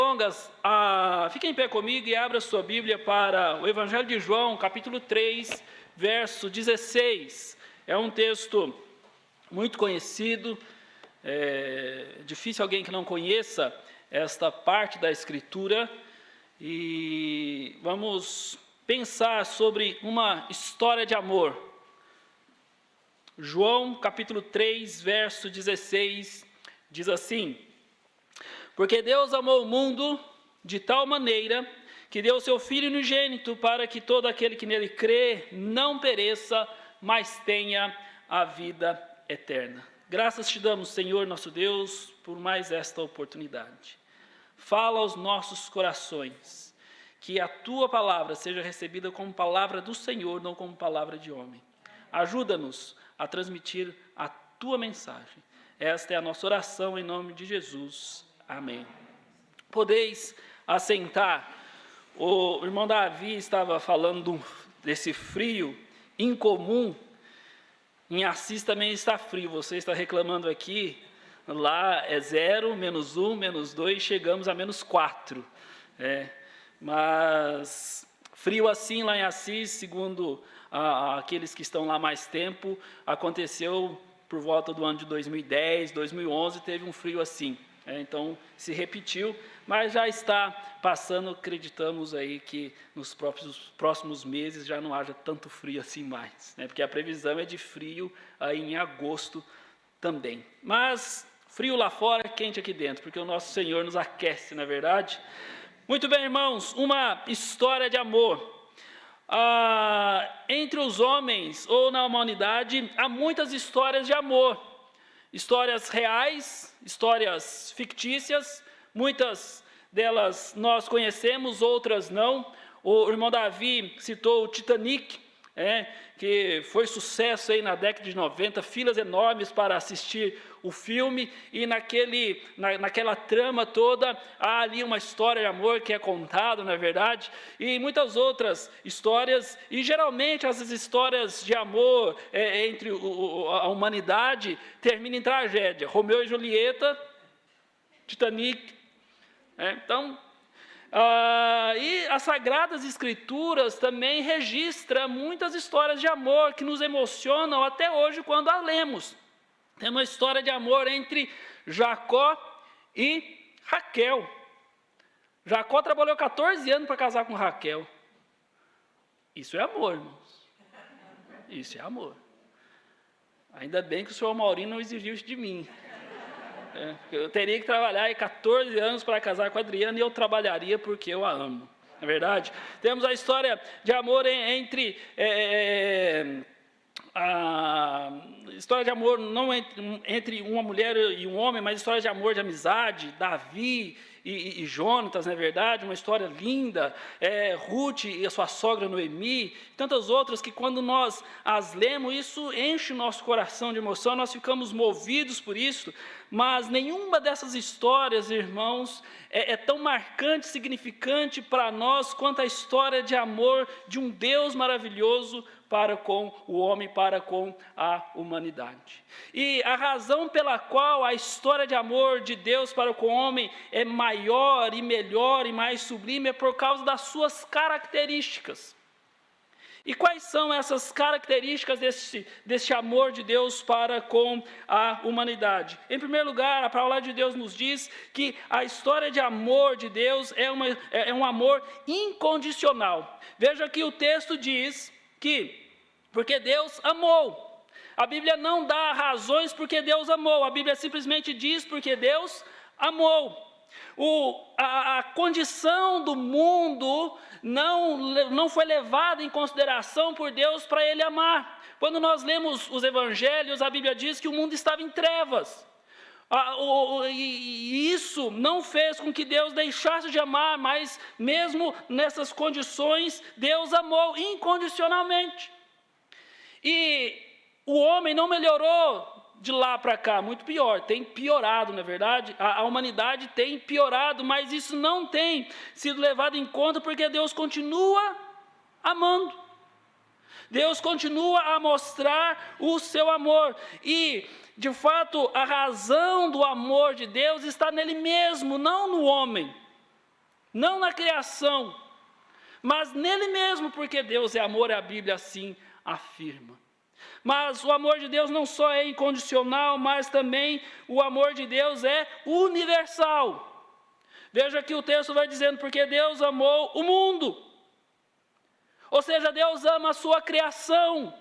delongas, fique em pé comigo e abra sua Bíblia para o Evangelho de João, capítulo 3, verso 16. É um texto muito conhecido, difícil alguém que não conheça esta parte da Escritura, e vamos pensar sobre uma história de amor. João, capítulo 3, verso 16, diz assim: Porque Deus amou o mundo de tal maneira que deu o seu Filho unigênito para que todo aquele que nele crê não pereça, mas tenha a vida eterna. Graças te damos, Senhor nosso Deus, por mais esta oportunidade. Fala aos nossos corações, que a tua palavra seja recebida como palavra do Senhor, não como palavra de homem. Ajuda-nos a transmitir a tua mensagem. Esta é a nossa oração em nome de Jesus. Amém. Podeis assentar. O irmão Davi estava falando desse frio incomum. Em Assis também está frio. Você está reclamando aqui. Lá é 0, -1, -2, chegamos a -4. Mas frio assim lá em Assis, segundo aqueles que estão lá mais tempo, aconteceu por volta do ano de 2010, 2011, teve um frio assim. Então se repetiu, mas já está passando, acreditamos aí que nos próximos meses já não haja tanto frio assim mais, porque a previsão é de frio aí em agosto também. Mas frio lá fora, quente aqui dentro, porque o nosso Senhor nos aquece, na verdade. Muito bem, irmãos, uma história de amor. Entre os homens ou na humanidade há muitas histórias de amor. Histórias reais, histórias fictícias, muitas delas nós conhecemos, outras não. O irmão Davi citou o Titanic, que foi sucesso aí na década de 90, filas enormes para assistir o filme, e naquela trama toda, há ali uma história de amor que é contada, na verdade, e muitas outras histórias, e geralmente essas histórias de amor entre a humanidade terminam em tragédia. Romeu e Julieta, Titanic, e as Sagradas Escrituras também registram muitas histórias de amor que nos emocionam até hoje quando as lemos. Tem uma história de amor entre Jacó e Raquel. Jacó trabalhou 14 anos para casar com Raquel. Isso é amor, irmãos. Isso é amor. Ainda bem que o senhor Maurino não exigiu isso de mim. Eu teria que trabalhar 14 anos para casar com a Adriana, e eu trabalharia porque eu a amo. Não é verdade? Temos a história de amor entre... a história de amor não entre uma mulher e um homem, mas história de amor, de amizade, Davi e Jonatas, não é verdade? Uma história linda, Ruth e a sua sogra Noemi, tantas outras que quando nós as lemos, isso enche o nosso coração de emoção, nós ficamos movidos por isso, mas nenhuma dessas histórias, irmãos, é tão marcante, significante para nós quanto a história de amor de um Deus maravilhoso para com o homem, para com a humanidade. E a razão pela qual a história de amor de Deus para com o homem é maior e melhor e mais sublime é por causa das suas características. E quais são essas características desse amor de Deus para com a humanidade? Em primeiro lugar, a palavra de Deus nos diz que a história de amor de Deus é um amor incondicional. Veja que o texto diz que, porque Deus amou. A Bíblia não dá razões porque Deus amou, a Bíblia simplesmente diz porque Deus amou. A condição do mundo não foi levada em consideração por Deus para Ele amar. Quando nós lemos os Evangelhos, a Bíblia diz que o mundo estava em trevas. E isso não fez com que Deus deixasse de amar, mas mesmo nessas condições, Deus amou incondicionalmente. E o homem não melhorou de lá para cá, muito pior, tem piorado, na verdade, a humanidade tem piorado, mas isso não tem sido levado em conta porque Deus continua amando. Deus continua a mostrar o seu amor, e de fato a razão do amor de Deus está nele mesmo, não no homem. não na criação, mas nele mesmo, porque Deus é amor, e a Bíblia assim afirma. Mas o amor de Deus não só é incondicional, mas também o amor de Deus é universal. Veja que o texto vai dizendo, porque Deus amou o mundo. Ou seja, Deus ama a sua criação.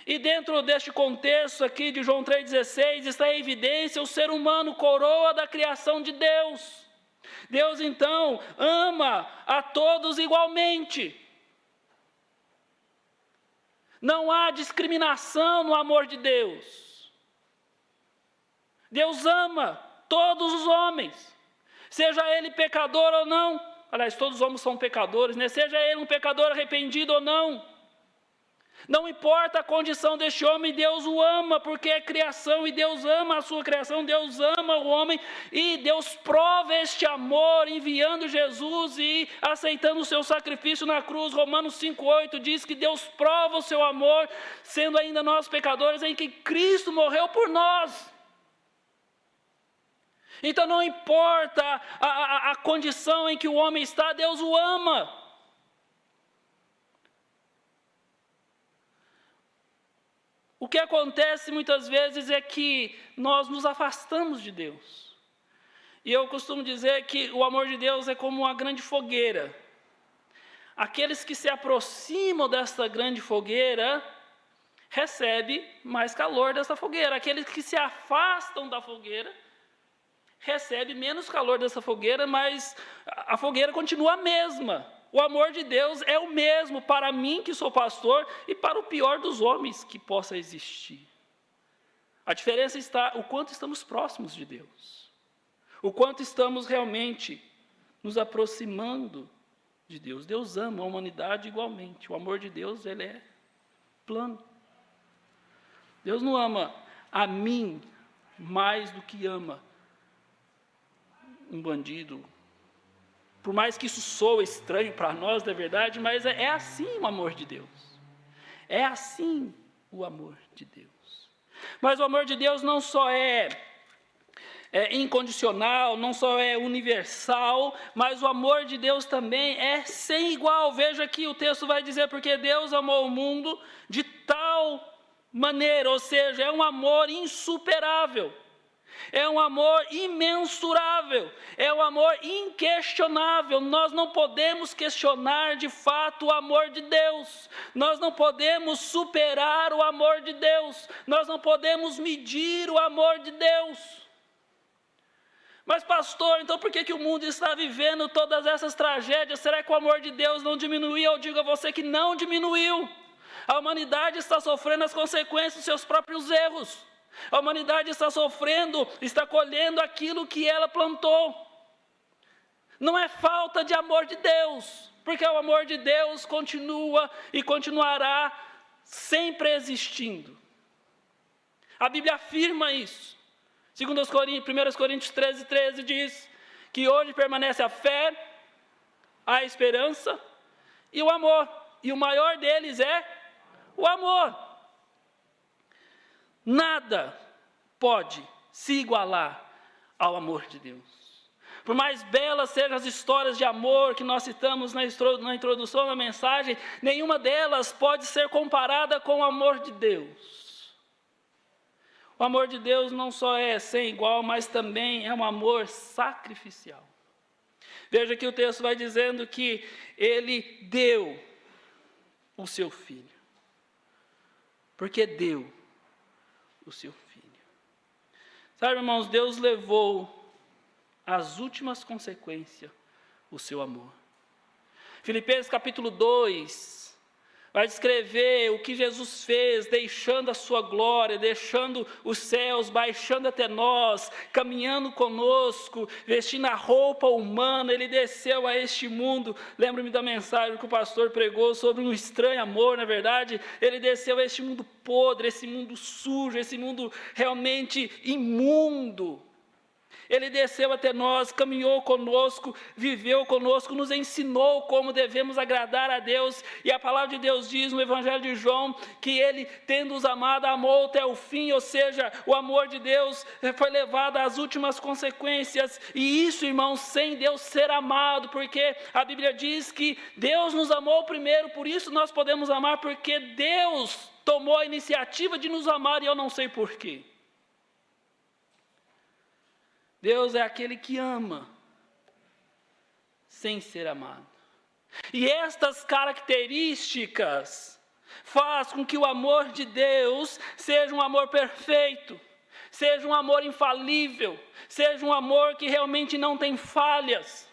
E dentro deste contexto aqui de João 3,16, está em evidência o ser humano, coroa da criação de Deus. Deus então ama a todos igualmente. Não há discriminação no amor de Deus. Deus ama todos os homens, seja ele pecador ou não. Aliás, todos os homens são pecadores, né? Seja ele um pecador arrependido ou não. Não importa a condição deste homem, Deus o ama, porque é criação, e Deus ama a sua criação, Deus ama o homem, e Deus prova este amor enviando Jesus e aceitando o seu sacrifício na cruz. Romanos 5,8 diz que Deus prova o seu amor, sendo ainda nós pecadores, em que Cristo morreu por nós. Então não importa a condição em que o homem está, Deus o ama. O que acontece muitas vezes é que nós nos afastamos de Deus. E eu costumo dizer que o amor de Deus é como uma grande fogueira. Aqueles que se aproximam desta grande fogueira recebem mais calor dessa fogueira. Aqueles que se afastam da fogueira recebem menos calor dessa fogueira, mas a fogueira continua a mesma. O amor de Deus é o mesmo para mim, que sou pastor, e para o pior dos homens que possa existir. A diferença está o quanto estamos próximos de Deus, o quanto estamos realmente nos aproximando de Deus. Deus ama a humanidade igualmente. O amor de Deus, ele é plano. Deus não ama a mim mais do que ama um bandido. Por mais que isso soe estranho para nós, não é verdade, mas é assim o amor de Deus. É assim o amor de Deus. Mas o amor de Deus não só é incondicional, não só é universal, mas o amor de Deus também é sem igual. Veja que o texto vai dizer, porque Deus amou o mundo de tal maneira, ou seja, é um amor insuperável. É um amor imensurável, é um amor inquestionável. Nós não podemos questionar de fato o amor de Deus, nós não podemos superar o amor de Deus, nós não podemos medir o amor de Deus. Mas pastor, então por que o mundo está vivendo todas essas tragédias? Será que o amor de Deus não diminuiu? Eu digo a você que não diminuiu. A humanidade está sofrendo as consequências dos seus próprios erros. A humanidade está sofrendo, está colhendo aquilo que ela plantou. Não é falta de amor de Deus, porque o amor de Deus continua e continuará sempre existindo. A Bíblia afirma isso. 1 Coríntios 13 diz que hoje permanece a fé, a esperança e o amor. E o maior deles é o amor. Nada pode se igualar ao amor de Deus. Por mais belas sejam as histórias de amor que nós citamos na introdução da mensagem, nenhuma delas pode ser comparada com o amor de Deus. O amor de Deus não só é sem igual, mas também é um amor sacrificial. Veja que o texto vai dizendo que Ele deu o seu Filho. Porque deu o seu Filho. Sabe, irmãos, Deus levou às últimas consequências o seu amor. Filipenses capítulo 2 vai descrever o que Jesus fez, deixando a sua glória, deixando os céus, baixando até nós, caminhando conosco, vestindo a roupa humana. Ele desceu a este mundo. Lembro-me da mensagem que o pastor pregou sobre um estranho amor, na verdade. Ele desceu a este mundo podre, esse mundo sujo, esse mundo realmente imundo. Ele desceu até nós, caminhou conosco, viveu conosco, nos ensinou como devemos agradar a Deus. E a palavra de Deus diz no Evangelho de João que Ele, tendo-os amado, amou até o fim. Ou seja, o amor de Deus foi levado às últimas consequências. E isso, irmãos, sem Deus ser amado, porque a Bíblia diz que Deus nos amou primeiro, por isso nós podemos amar, porque Deus tomou a iniciativa de nos amar e eu não sei porquê. Deus é aquele que ama, sem ser amado. E estas características faz com que o amor de Deus seja um amor perfeito, seja um amor infalível, seja um amor que realmente não tem falhas.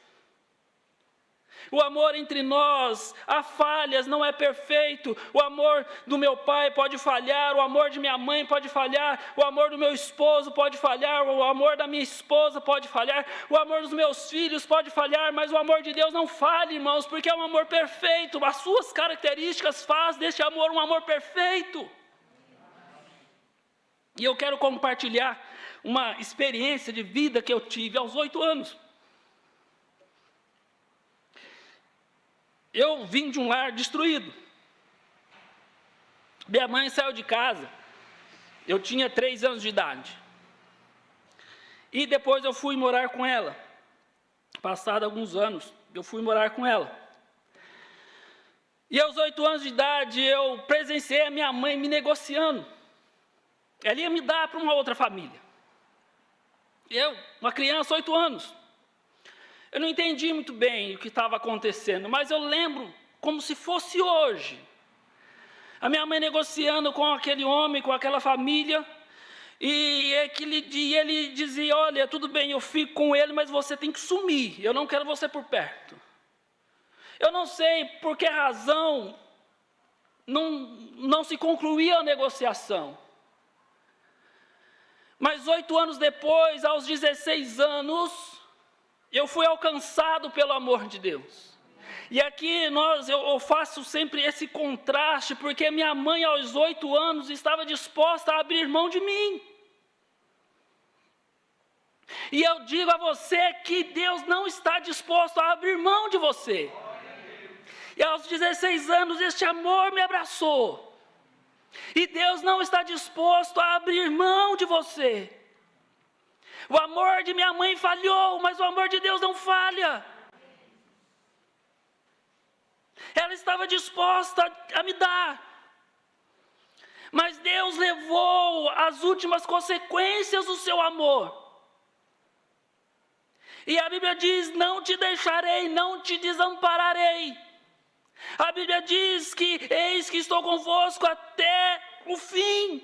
O amor entre nós, há falhas, não é perfeito. O amor do meu pai pode falhar, o amor de minha mãe pode falhar, o amor do meu esposo pode falhar, o amor da minha esposa pode falhar, o amor dos meus filhos pode falhar, mas o amor de Deus não falha, irmãos, porque é um amor perfeito. As suas características fazem deste amor um amor perfeito. E eu quero compartilhar uma experiência de vida que eu tive aos 8 anos. Eu vim de um lar destruído. Minha mãe saiu de casa, eu tinha 3 anos de idade. E depois eu fui morar com ela. Passado alguns anos, eu fui morar com ela. E aos 8 anos de idade, eu presenciei a minha mãe me negociando. Ela ia me dar para uma outra família. Eu, uma criança, 8 anos. Eu não entendi muito bem o que estava acontecendo, mas eu lembro como se fosse hoje. A minha mãe negociando com aquele homem, com aquela família, e ele dizia, olha, tudo bem, eu fico com ele, mas você tem que sumir, eu não quero você por perto. Eu não sei por que razão não se concluía a negociação. Mas 8 anos depois, aos 16 anos, eu fui alcançado pelo amor de Deus. E aqui eu faço sempre esse contraste, porque minha mãe aos 8 anos estava disposta a abrir mão de mim. E eu digo a você que Deus não está disposto a abrir mão de você. E aos 16 anos este amor me abraçou. E Deus não está disposto a abrir mão de você. O amor de minha mãe falhou, mas o amor de Deus não falha. Ela estava disposta a me dar. Mas Deus levou as últimas consequências do seu amor. E a Bíblia diz, não te deixarei, não te desampararei. A Bíblia diz que, eis que estou convosco até o fim.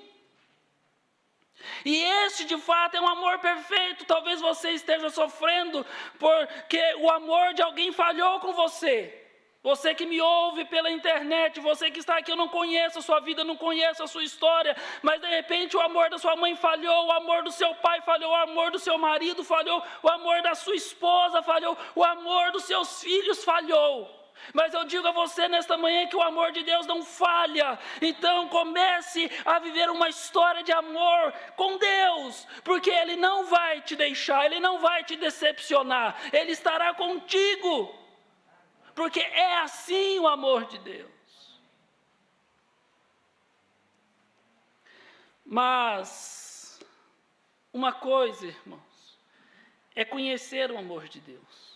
E este de fato é um amor perfeito. Talvez você esteja sofrendo porque o amor de alguém falhou com você. Você que me ouve pela internet, você que está aqui, eu não conheço a sua vida, não conheço a sua história, mas de repente o amor da sua mãe falhou, o amor do seu pai falhou, o amor do seu marido falhou, o amor da sua esposa falhou, o amor dos seus filhos falhou. Mas eu digo a você nesta manhã que o amor de Deus não falha. Então comece a viver uma história de amor com Deus, porque Ele não vai te deixar, Ele não vai te decepcionar, Ele estará contigo, porque é assim o amor de Deus. Mas uma coisa, irmãos, é conhecer o amor de Deus.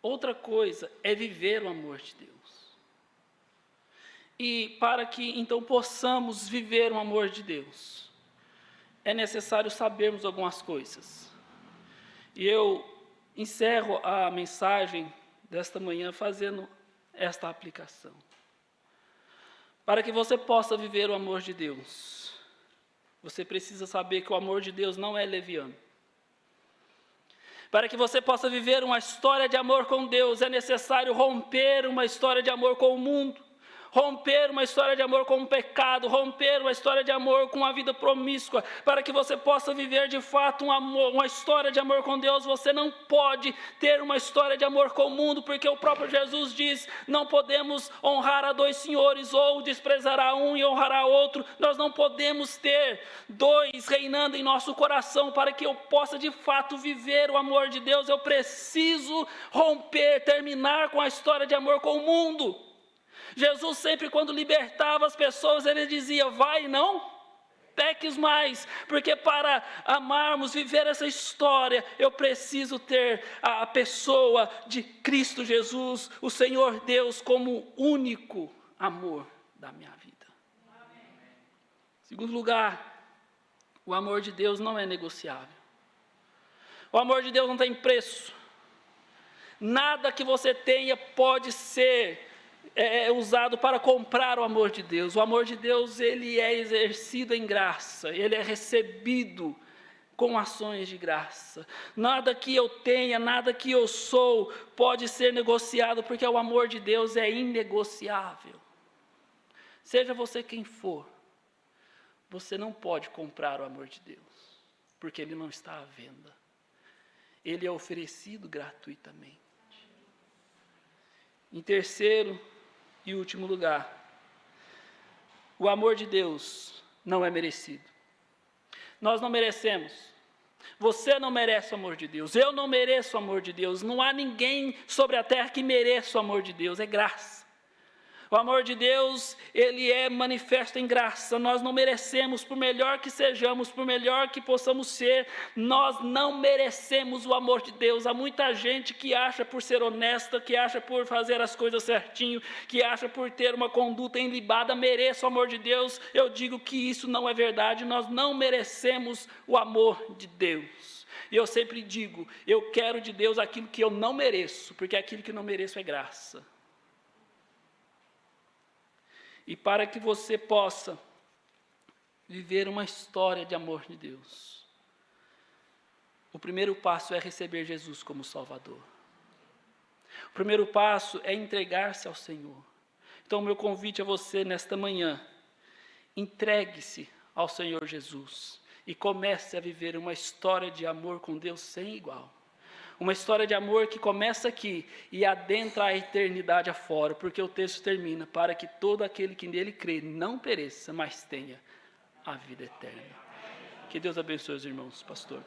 Outra coisa é viver o amor de Deus. E para que então possamos viver o amor de Deus, é necessário sabermos algumas coisas. E eu encerro a mensagem desta manhã fazendo esta aplicação. Para que você possa viver o amor de Deus, você precisa saber que o amor de Deus não é leviano. Para que você possa viver uma história de amor com Deus, é necessário romper uma história de amor com o mundo, romper uma história de amor com o pecado, romper uma história de amor com a vida promíscua, para que você possa viver de fato um amor, uma história de amor com Deus. Você não pode ter uma história de amor com o mundo, porque o próprio Jesus diz: não podemos honrar a dois senhores, ou desprezar a um e honrar a outro. Nós não podemos ter dois reinando em nosso coração. Para que eu possa de fato viver o amor de Deus, eu preciso romper, terminar com a história de amor com o mundo. Jesus sempre, quando libertava as pessoas, ele dizia: vai, não peques mais, porque para amarmos, viver essa história, eu preciso ter a pessoa de Cristo Jesus, o Senhor Deus, como único amor da minha vida. Em segundo lugar, o amor de Deus não é negociável. O amor de Deus não tem preço. Nada que você tenha pode ser usado para comprar o amor de Deus. O amor de Deus, ele é exercido em graça, ele é recebido com ações de graça. Nada que eu tenha, nada que eu sou, pode ser negociado, porque o amor de Deus é inegociável. Seja você quem for, você não pode comprar o amor de Deus, porque ele não está à venda. Ele é oferecido gratuitamente. Em terceiro e último lugar, o amor de Deus não é merecido. Nós não merecemos. Você não merece o amor de Deus. Eu não mereço o amor de Deus. Não há ninguém sobre a terra que mereça o amor de Deus. É graça. O amor de Deus, ele é manifesto em graça. Nós não merecemos, por melhor que sejamos, por melhor que possamos ser, nós não merecemos o amor de Deus. Há muita gente que acha por ser honesta, que acha por fazer as coisas certinho, que acha por ter uma conduta ilibada, mereça o amor de Deus. Eu digo que isso não é verdade. Nós não merecemos o amor de Deus. E eu sempre digo, eu quero de Deus aquilo que eu não mereço, porque aquilo que não mereço é graça. E para que você possa viver uma história de amor de Deus, o primeiro passo é receber Jesus como Salvador. O primeiro passo é entregar-se ao Senhor. Então, o meu convite a você nesta manhã: entregue-se ao Senhor Jesus e comece a viver uma história de amor com Deus sem igual. Uma história de amor que começa aqui e adentra a eternidade afora, porque o texto termina: para que todo aquele que nele crê não pereça, mas tenha a vida eterna. Que Deus abençoe os irmãos, pastor.